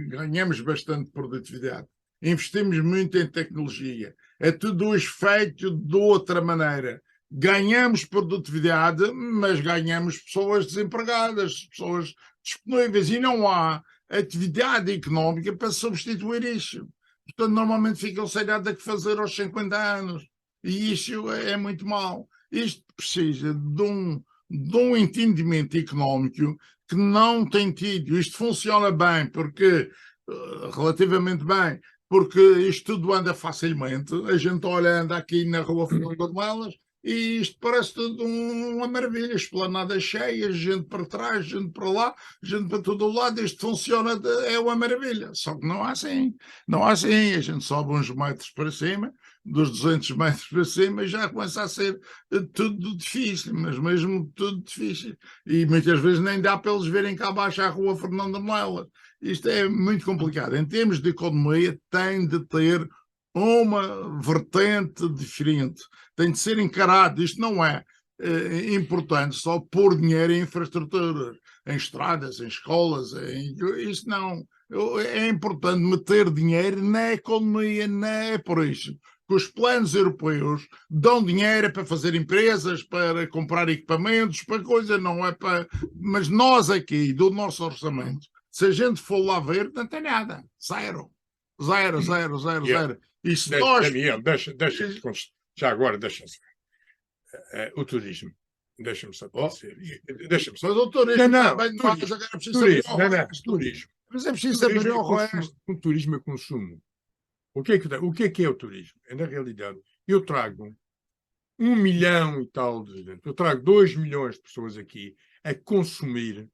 ganhamos bastante produtividade, investimos muito em tecnologia, é tudo feito de outra maneira. Ganhamos produtividade, mas ganhamos pessoas desempregadas, pessoas disponíveis, e não há atividade económica para substituir isso. Portanto, normalmente ficam sem nada que fazer aos 50 anos. E isso é muito mau. Isto precisa de um entendimento económico que não tem tido. Isto funciona bem, porque relativamente bem, porque isto tudo anda facilmente. A gente anda aqui na rua Fernando de Melas e isto parece tudo uma maravilha, esplanadas cheias, gente para trás, gente para lá, gente para todo o lado, isto funciona, é uma maravilha, só que não há assim, a gente sobe uns metros para cima, dos 200 metros para cima, já começa a ser tudo difícil, mas mesmo tudo difícil, e muitas vezes nem dá para eles verem cá abaixo a rua Fernando de Melas. Isto é muito complicado. Em termos de economia, tem de ter uma vertente diferente, tem de ser encarado. Isto não é importante só pôr dinheiro em infraestruturas, em estradas, em escolas, isto não. É importante meter dinheiro na economia, não é por isso que os planos europeus dão dinheiro para fazer empresas, para comprar equipamentos, para coisa, não é para... Mas nós aqui, do nosso orçamento, se a gente for lá ver, não tem nada. Zero. E se nós... Daniel, já agora, deixa-me o turismo. Deixa-me só dizer. Deixa-me só. Mas o turismo não, bem turismo, mais, agora é preciso saber o resto. turismo. Mas é preciso saber o resto. Um turismo é consumo. O que é o turismo? É, na realidade, eu trago 1 milhão e tal de gente, eu trago 2 milhões de pessoas aqui a consumir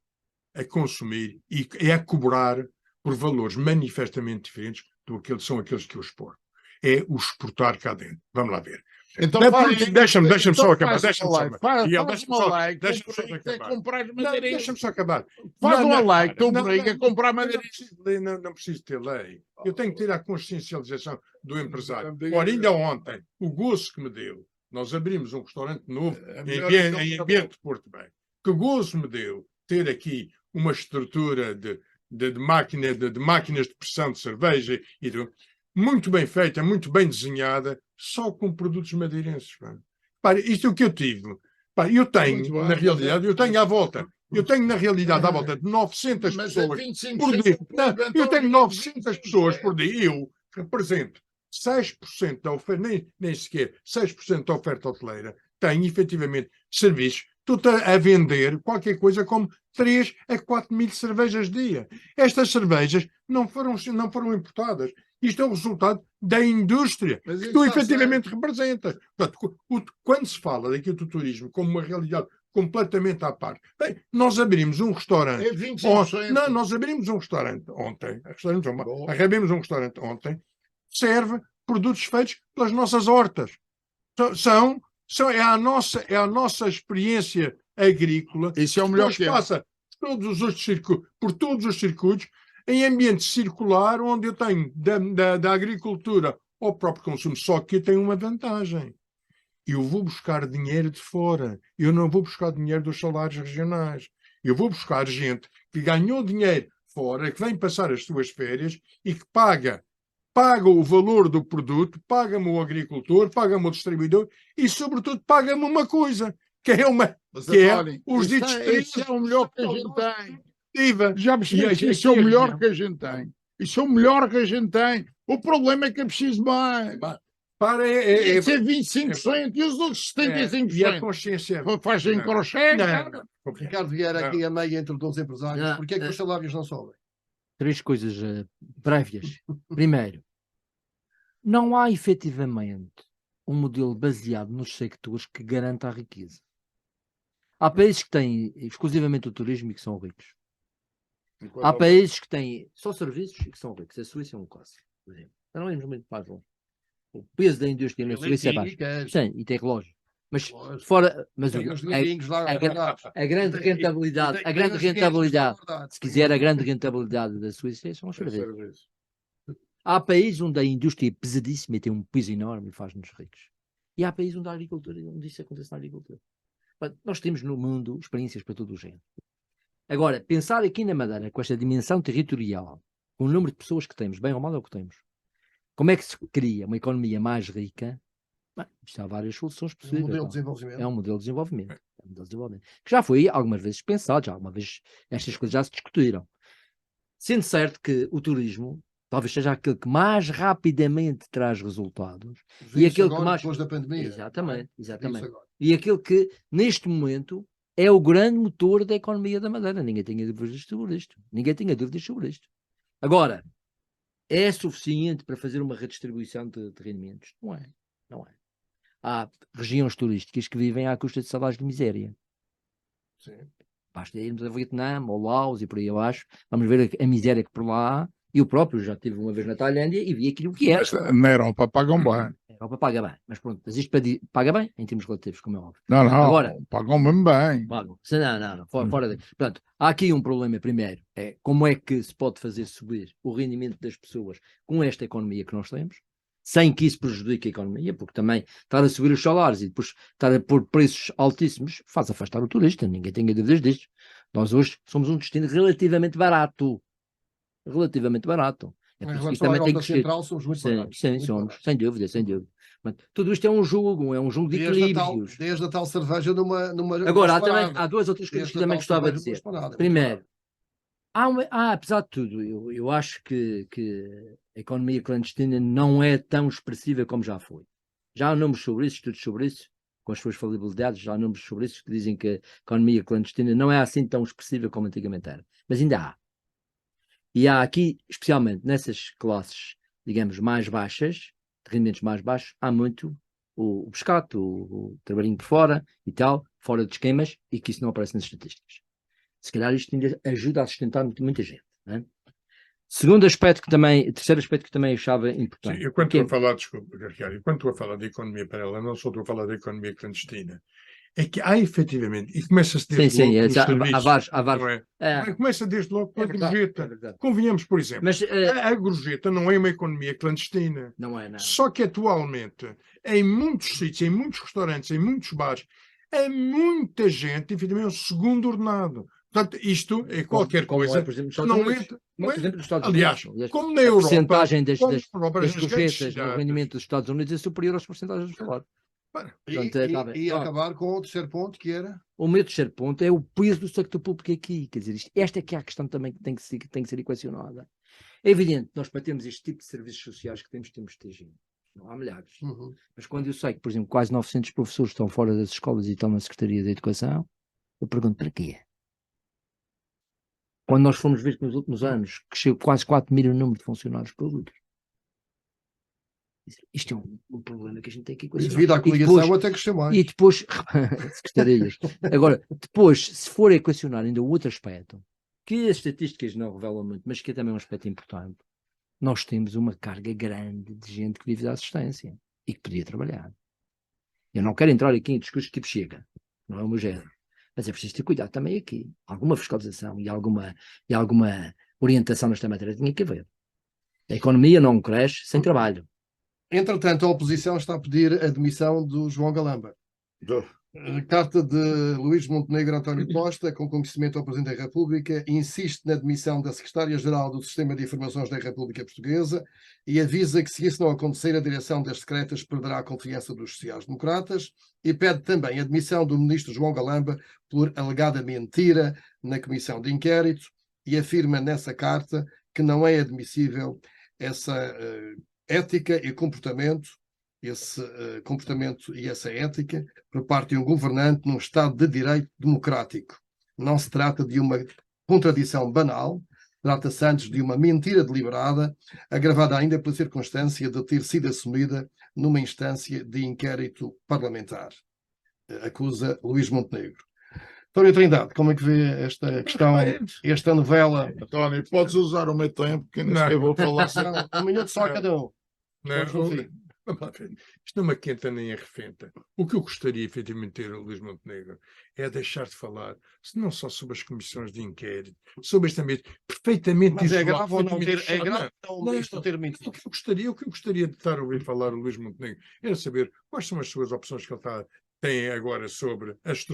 e a cobrar por valores manifestamente diferentes do que são aqueles que eu exporto. É o exportar cá dentro. Vamos lá ver. Então deixa-me só acabar. Deixa-me só acabar. Deixa-me só acabar. Faz uma lei que obriga a comprar madeira. Não preciso ter lei. Eu tenho que ter a consciencialização do empresário. Ora, ainda ontem, o gozo que me deu, nós abrimos um restaurante novo em ambiente de Porto Bem. Que gozo me deu ter aqui uma estrutura de máquinas de pressão de cerveja e muito bem feita, muito bem desenhada, só com produtos madeirenses. Isto é o que eu tive. Eu tenho, na realidade, eu tenho à volta Eu tenho, na realidade, à volta de 900 Mas é pessoas 25% por dia. do Não, PIB, eu então tenho é 900 pessoas 25%. por dia. Eu represento 6% da oferta, nem sequer 6% da oferta hoteleira. Tenho, efetivamente, serviços. Estou a vender qualquer coisa como 3 a 4 mil cervejas dia. Estas cervejas não foram importadas. Isto é o resultado da indústria Mas que isso tu está efetivamente representas. Portanto, quando se fala daqui do turismo como uma realidade completamente à parte, bem, nós abrimos um restaurante. É 25%. Não, nós abrimos um restaurante ontem. Abrimos um restaurante ontem. Serve produtos feitos pelas nossas hortas. É a nossa experiência agrícola. Isso é o melhor Depois que é. passa por todos os circuitos, em ambiente circular, onde eu tenho da agricultura ao próprio consumo. Só que eu tenho uma vantagem. Eu vou buscar dinheiro de fora. Eu não vou buscar dinheiro dos salários regionais. Eu vou buscar gente que ganhou dinheiro fora, que vem passar as suas férias e que paga o valor do produto, paga-me o agricultor, paga-me o distribuidor e, sobretudo, paga-me uma coisa, que é Mas, que é António, os isso ditos isso é o melhor que a gente tem. IVA. Já percebi que isso é o melhor que a gente tem. Isso é o melhor que a gente tem. O problema é que é preciso mais. Para Isso é 25% e os outros e a 75%. consciência. Fazem Não. crochê. Não. Ricardo Vieira, aqui a meio entre os empresários, Não, porque é que os salários não sobem? 3 coisas prévias. Primeiro, não há efetivamente um modelo baseado nos sectores que garanta a riqueza. Há países que têm exclusivamente o turismo e que são ricos. Há países que têm só serviços e que são ricos. A Suíça é um clássico, por exemplo. Não vamos muito mais longe. O peso da indústria na Suíça é baixo. Sim, e tem relógio. Mas Lógico. fora, mas Tem os dinheirinhos lá a grande rentabilidade, a grande rentabilidade, se quiser, a grande rentabilidade da Suíça são os serviços. Há países onde a indústria é pesadíssima e tem um peso enorme e faz-nos ricos. E há países onde a agricultura, onde isso acontece na agricultura. Portanto, nós temos no mundo experiências para todo o género. Agora, pensar aqui na Madeira, com esta dimensão territorial, com o número de pessoas que temos, bem ou mal é o que temos, como é que se cria uma economia mais rica? Bem, isto há várias soluções Um possíveis. modelo de desenvolvimento. É um modelo de desenvolvimento. É um modelo de desenvolvimento. Que já foi algumas vezes pensado, já alguma vez estas coisas já se discutiram. Sendo certo que o turismo talvez seja aquele que mais rapidamente traz resultados e aquele que mais... depois da pandemia. Exatamente, exatamente. Viu-se agora. E aquele que, neste momento, é o grande motor da economia da Madeira. Ninguém tinha dúvidas sobre isto. Ninguém tinha dúvidas sobre isto. Agora, é suficiente para fazer uma redistribuição de rendimentos? Não é. Não é. Há regiões turísticas que vivem à custa de salários de miséria. Sim. Basta irmos ao Vietnã, ao Laos e por aí abaixo. Vamos ver a miséria que por lá há. Eu próprio já estive uma vez na Tailândia e vi aquilo que é. Mas na Europa pagam bem. A Europa paga bem, mas pronto, mas isto paga bem em termos relativos, como é óbvio. Não, Agora, pagam mesmo bem. pagam. Não, fora daí. Portanto, há aqui um problema primeiro, é como é que se pode fazer subir o rendimento das pessoas com esta economia que nós temos, sem que isso prejudique a economia, porque também estar a subir os salários e depois estar a pôr preços altíssimos faz afastar o turista, ninguém tenha dúvidas disto. Nós hoje somos um destino relativamente barato. Relativamente barato. Em por isso que relação isto à também tem Europa que ser. Central, somos muito baratos. Sim, Muito somos, baratos. sem dúvida, sem dúvida. Mas tudo isto é um jogo de equilíbrios. Desde a tal cerveja numa Agora, disparada. há duas outras coisas Desde que a também tal gostava de cerveja dizer. numa disparada, é muito Primeiro, barato. apesar de tudo, eu acho que a economia clandestina não é tão expressiva como já foi. Já há números sobre isso, estudos sobre isso, com as suas falibilidades, já há números sobre isso que dizem que a economia clandestina não é assim tão expressiva como antigamente era. Mas ainda há. E há aqui, especialmente nessas classes, digamos, mais baixas, de rendimentos mais baixos, há muito o pescado, o trabalhinho por fora e tal, fora de esquemas, e que isso não aparece nas estatísticas. Se calhar isto ainda ajuda a sustentar muita gente. Não é? Terceiro aspecto que também achava importante. Sim, eu quando estou a falar, desculpa, Ricardo, quando estou a falar de economia paralela, não só estou a falar da economia clandestina, é que há efetivamente, e começa-se desde logo pelos serviços, há vários. não é? Começa desde logo pela gorjeta. verdade. Convenhamos, por exemplo, Mas a gorjeta não é uma economia clandestina. não é nada. Só que atualmente, em muitos sítios, em muitos restaurantes, em muitos bares, há muita gente, efetivamente, é um segundo ordenado. Portanto, isto é qualquer coisa. Por exemplo, que não entra. por exemplo, nos Estados Aliás, Unidos. como na A Europa, percentagem das como nas gorjetas grandes no rendimento dos Estados Unidos é superior às percentagens do salário. Portanto, acaba- E acabar com o terceiro ponto, que era... O meu terceiro ponto é o peso do sector público aqui. Quer dizer, esta é que é a questão também que tem que ser equacionada. É evidente, nós para termos este tipo de serviços sociais que temos de ter gente. Não há milhares. Mas quando eu sei que, por exemplo, quase 900 professores estão fora das escolas e estão na Secretaria da Educação, eu pergunto para quê? Quando nós fomos ver que nos últimos anos cresceu quase 4 mil o número de funcionários públicos. Isto é um problema que a gente tem que E equacionar. devido à coligação até cresceu mais. E depois, secretarias. Agora, depois, se for equacionar ainda o outro aspecto, que as estatísticas não revelam muito, mas que é também um aspecto importante, nós temos uma carga grande de gente que vive da assistência e que podia trabalhar. Eu não quero entrar aqui em discursos tipo Chega, não é o meu género, mas é preciso ter cuidado também aqui. Alguma fiscalização e alguma orientação nesta matéria tinha que haver. A economia não cresce sem trabalho. Entretanto, a oposição está a pedir a demissão do João Galamba. Carta de Luís Montenegro António Costa, com conhecimento ao Presidente da República, insiste na demissão da Secretária-Geral do Sistema de Informações da República Portuguesa e avisa que, se isso não acontecer, a direção das secretas perderá a confiança dos sociais-democratas, e pede também a demissão do Ministro João Galamba por alegada mentira na Comissão de Inquérito, e afirma nessa carta que não é admissível essa ética e comportamento, esse comportamento e essa ética por parte de um governante num Estado de Direito democrático. Não se trata de uma contradição banal, trata-se antes de uma mentira deliberada, agravada ainda pela circunstância de ter sido assumida numa instância de inquérito parlamentar. Acusa Luís Montenegro. António Trindade, como é que vê esta questão, esta novela? António, podes usar o meu tempo, que nem sequer vou falar. Um minuto só a cada um. Vamos lá ver. Isto não me aquenta nem arrefenta. O que eu gostaria, efetivamente, de ter o Luís Montenegro é deixar de falar, não só sobre as comissões de inquérito, sobre este ambiente perfeitamente Mas é isolado, grave ou não ter, perfeitamente é grave isolado. ou não isto ter mentido? O que eu gostaria de estar a ouvir falar o Luís Montenegro era saber quais são as suas opções que ele tem agora sobre as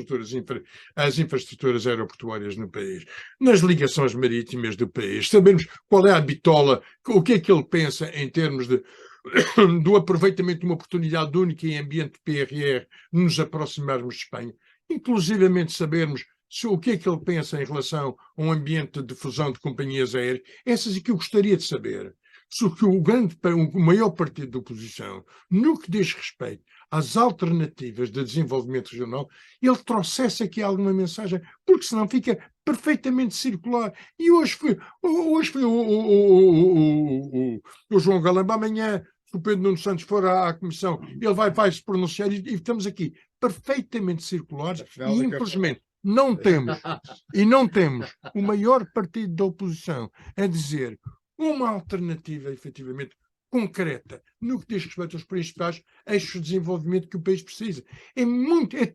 infraestruturas aeroportuárias no país, nas ligações marítimas do país, sabermos qual é a bitola, o que é que ele pensa em termos do aproveitamento de uma oportunidade única em ambiente de PRR, nos aproximarmos de Espanha, inclusivamente sabermos o que é que ele pensa em relação a um ambiente de fusão de companhias aéreas. Essas é que eu gostaria de saber. Se o maior partido da oposição, no que diz respeito às alternativas de desenvolvimento regional, ele trouxesse aqui alguma mensagem, porque senão fica perfeitamente circular. E hoje foi o João Galamba, amanhã, se o Pedro Nuno Santos for à comissão, ele vai se pronunciar e estamos aqui perfeitamente circulares e, infelizmente, não temos o maior partido da oposição a dizer uma alternativa, efetivamente, concreta, no que diz respeito aos principais eixos de desenvolvimento que o país precisa. É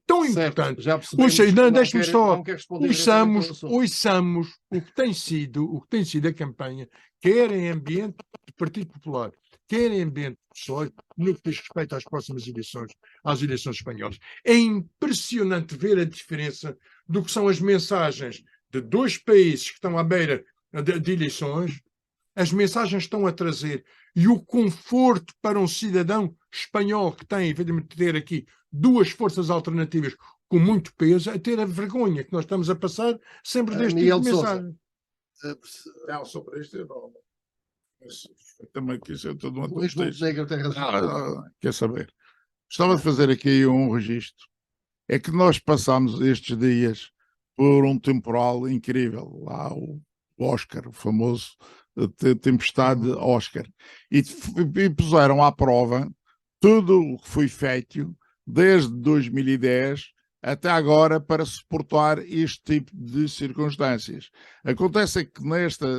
tão importante. Já percebemos Deixe-me só. não quer responder diretamente ao assunto. Ouçamos o que tem sido a campanha, quer em ambiente do Partido Popular, quer em ambiente pessoal, no que diz respeito às próximas eleições, às eleições espanholas. É impressionante ver a diferença do que são as mensagens de dois países que estão à beira de eleições. As mensagens estão a trazer, e o conforto para um cidadão espanhol que tem, evidentemente, de ter aqui duas forças alternativas com muito peso, a ter a vergonha que nós estamos a passar sempre deste tipo de mensagem. Não, sobre isto eu não. Também quis ser todo um Luís Montenegro tem razão. Quer saber? Gostava de fazer aqui um registro. É que nós passámos estes dias por um temporal incrível, lá o Oscar, o famoso tempestade Oscar, e puseram à prova tudo o que foi feito desde 2010 até agora para suportar este tipo de circunstâncias. Acontece é que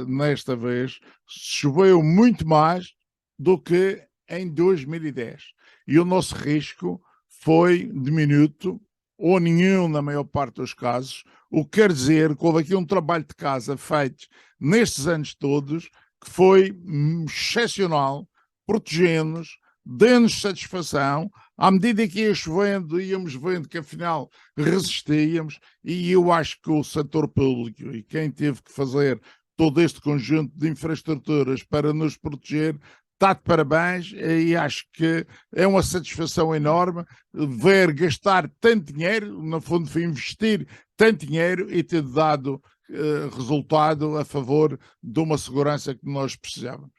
nesta vez choveu muito mais do que em 2010 e o nosso risco foi diminuto ou nenhum na maior parte dos casos, o que quer dizer que houve aqui um trabalho de casa feito nestes anos todos que foi excepcional, protegendo-nos, dando-nos satisfação, à medida que íamos vendo que afinal resistíamos, e eu acho que o setor público e quem teve que fazer todo este conjunto de infraestruturas para nos proteger está de parabéns e acho que é uma satisfação enorme ver gastar tanto dinheiro, no fundo foi investir tanto dinheiro e ter dado resultado a favor de uma segurança que nós precisávamos.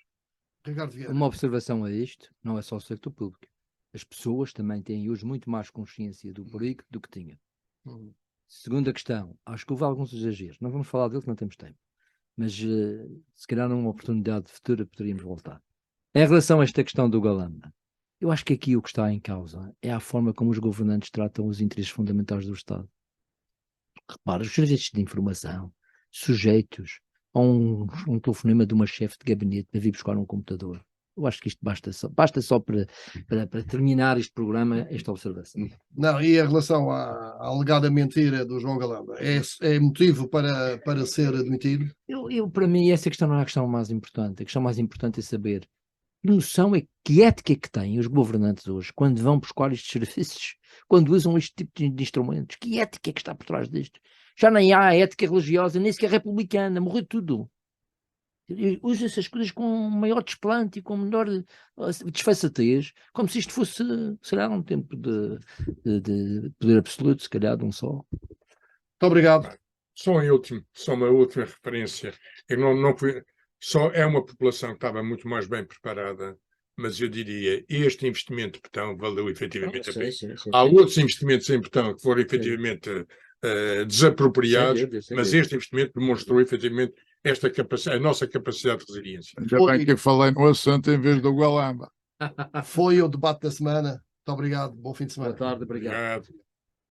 Ricardo Vieira. Uma observação a isto, não é só o sector público. As pessoas também têm hoje muito mais consciência do perigo do que tinham. Segunda questão, acho que houve alguns exageros. Não vamos falar dele que não temos tempo. Mas se calhar numa oportunidade futura poderíamos voltar. Em relação a esta questão do Galamba, eu acho que aqui o que está em causa é a forma como os governantes tratam os interesses fundamentais do Estado. Repara, os serviços de informação, sujeitos a um telefonema de uma chefe de gabinete para vir buscar um computador. Eu acho que isto basta só para terminar este programa, esta observação. Não, e em relação à alegada mentira do João Galamba, é motivo para ser admitido? Para mim, essa questão não é a questão mais importante. A questão mais importante é saber que noção é que ética que têm os governantes hoje quando vão buscar estes serviços, quando usam este tipo de instrumentos. Que ética é que está por trás disto? Já nem há ética religiosa, nem sequer republicana, morreu tudo. Usa essas coisas com maior desplante e com menor desfaçatez, como se isto fosse, sei lá, um tempo de poder absoluto, se calhar, de um só. Muito obrigado. Só uma última referência. Eu não fui, só é uma população que estava muito mais bem preparada, mas eu diria, este investimento de Petão valeu efetivamente a pena. Há outros investimentos em Petão que foram efetivamente desapropriados, mas este investimento demonstrou efetivamente a nossa capacidade de resiliência. Ainda bem que eu falei no assunto em vez do Galamba. Foi o debate da semana. Muito obrigado. Bom fim de semana. Boa tarde, obrigado. Obrigado.